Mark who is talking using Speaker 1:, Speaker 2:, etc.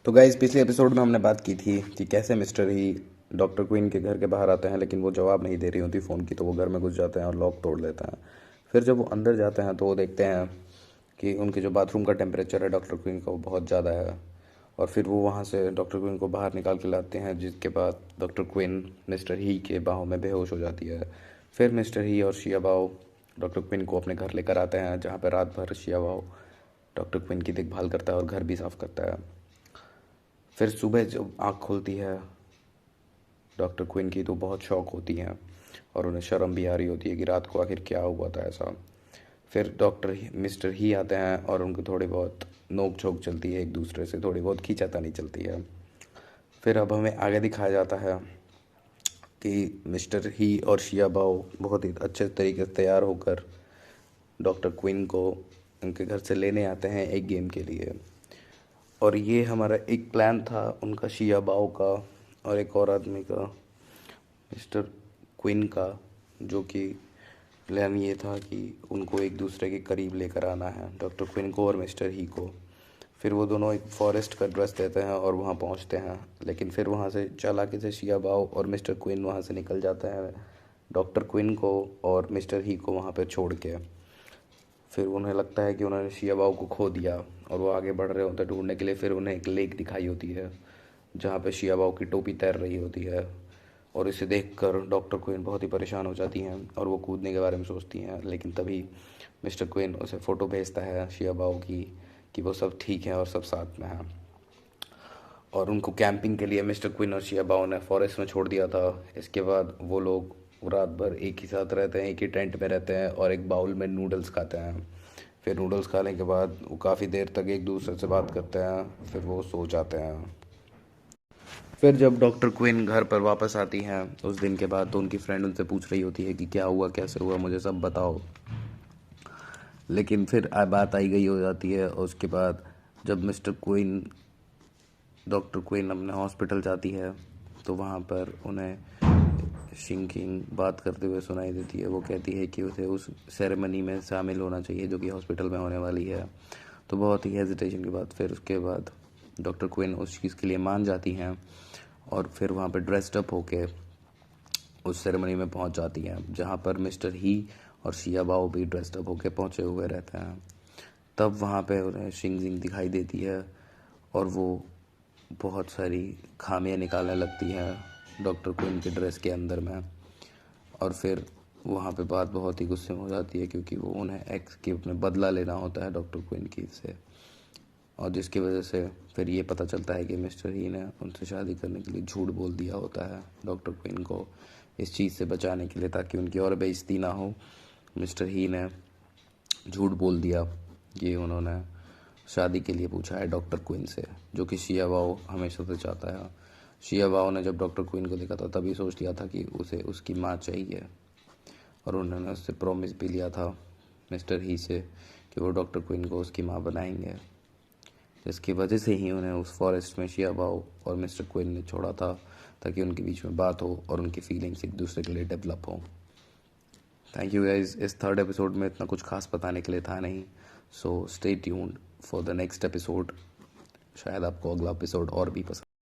Speaker 1: तो गाइज पिछले एपिसोड में हमने बात की थी कि कैसे मिस्टर ही डॉक्टर क्वीन के घर के बाहर आते हैं, लेकिन वो जवाब नहीं दे रही होती फ़ोन की, तो वो घर में घुस जाते हैं और लॉक तोड़ लेते हैं। फिर जब वो अंदर जाते हैं तो वो देखते हैं कि उनके जो बाथरूम का टेम्परेचर है डॉक्टर क्वीन का वो बहुत ज़्यादा है। और फिर वो वहाँ से डॉक्टर क्वीन को बाहर निकाल के लाते हैं, जिसके बाद डॉक्टर क्वीन मिस्टर ही के बाहों में बेहोश हो जाती है। फिर मिस्टर ही और शिया बाओ डॉक्टर क्वीन को अपने घर लेकर आते हैं, जहाँ पर रात भर शिया बाओ डॉक्टर क्वीन की देखभाल करता है और घर भी साफ़ करता है। फिर सुबह जब आँख खुलती है डॉक्टर क्वीन की तो बहुत शौक होती हैं और उन्हें शर्म भी आ रही होती है कि रात को आखिर क्या हुआ था ऐसा। फिर मिस्टर ही आते हैं और उनको थोड़ी बहुत नोक झोंक चलती है, एक दूसरे से थोड़ी बहुत खींचातानी चलती है। फिर अब हमें आगे दिखाया जाता है कि मिस्टर ही और शिया बाओ बहुत ही अच्छे तरीके से तैयार होकर डॉक्टर क्वीन को उनके घर से लेने आते हैं एक गेम के लिए। और ये हमारा एक प्लान था उनका, शिया बाओ का और एक और आदमी का, मिस्टर क्विन का, जो कि प्लान ये था कि उनको एक दूसरे के करीब लेकर आना है, डॉक्टर क्विन को और मिस्टर ही को। फिर वो दोनों एक फॉरेस्ट का ड्रेस देते हैं और वहाँ पहुँचते हैं, लेकिन फिर वहाँ से चालाकी से शिया बाओ और मिस्टर क्विन वहाँ से निकल जाते हैं डॉक्टर क्विन को और मिस्टर ही को वहाँ पर छोड़ के। फिर उन्हें लगता है कि उन्होंने शिया बाओ को खो दिया और वो आगे बढ़ रहे होते हैं ढूंढने के लिए। फिर उन्हें एक लेक दिखाई होती है जहाँ पे शिया बाओ की टोपी तैर रही होती है, और इसे देखकर डॉक्टर क्वीन बहुत ही परेशान हो जाती हैं और वो कूदने के बारे में सोचती हैं। लेकिन तभी मिस्टर क्वीन उसे फ़ोटो भेजता है शिया बाओ की कि वो सब ठीक है और सब साथ में हैं। और उनको कैंपिंग के लिए मिस्टर क्वीन और शिया बाओ ने फॉरेस्ट में छोड़ दिया था। इसके बाद वो लोग रात भर एक ही साथ रहते हैं, एक ही टेंट में रहते हैं और एक बाउल में नूडल्स खाते हैं। फिर नूडल्स खाने के बाद वो काफ़ी देर तक एक दूसरे से बात करते हैं, फिर वो सो जाते हैं। फिर जब डॉक्टर क्वीन घर पर वापस आती हैं उस दिन के बाद, तो उनकी फ्रेंड उनसे पूछ रही होती है कि क्या हुआ, कैसे हुआ, मुझे सब बताओ। लेकिन फिर बात आई गई हो जाती है। और उसके बाद जब मिस्टर क्वीन डॉक्टर क्वीन अपने हॉस्पिटल जाती है तो वहाँ पर उन्हें शिंकिंग बात करते हुए सुनाई देती है। वो कहती है कि उसे उस सेरेमनी में शामिल होना चाहिए जो कि हॉस्पिटल में होने वाली है। तो बहुत ही हेजिटेशन के बाद फिर उसके बाद डॉक्टर क्वीन उस चीज़ के लिए मान जाती हैं और फिर वहाँ पर ड्रेस्ड अप होके उस सेरेमनी में पहुँच जाती हैं, जहाँ पर मिस्टर ही और शिया बाओ भी ड्रेस्ड अप होके पहुँचे हुए रहते हैं। तब वहाँ पे उन्हें शिंगजिंग दिखाई देती है और वो बहुत सारी खामियां निकालने लगती हैं डॉक्टर क्वीन के ड्रेस के अंदर में। और फिर वहाँ पे बात बहुत ही गुस्से में हो जाती है, क्योंकि वो उन्हें एक्स के में बदला लेना होता है डॉक्टर क्वीन की से। और जिसकी वजह से फिर ये पता चलता है कि मिस्टर ही ने उनसे शादी करने के लिए झूठ बोल दिया होता है डॉक्टर क्वीन को, इस चीज़ से बचाने के लिए, ताकि उनकी और बेइज्जती ना हो। मिस्टर ही ने झूठ बोल दिया कि उन्होंने शादी के लिए पूछा है डॉक्टर क्वीन से, जो कि शिया बाओ हमेशा से चाहता है। शिया बाओ ने जब डॉक्टर क्वीन को देखा था तभी सोच लिया था कि उसे उसकी माँ चाहिए, और उन्होंने उससे प्रॉमिस भी लिया था मिस्टर ही से कि वो डॉक्टर क्वीन को उसकी माँ बनाएंगे। जिसकी वजह से ही उन्हें उस फॉरेस्ट में शिया बाओ और मिस्टर क्वीन ने छोड़ा था, ताकि उनके बीच में बात हो और उनकी फीलिंग्स एक दूसरे के लिए डेवलप हो। Thank you guys. इस थर्ड एपिसोड में इतना कुछ खास बताने के लिए था नहीं, so stay tuned for the next episode. शायद आपको अगला एपिसोड और भी पसंद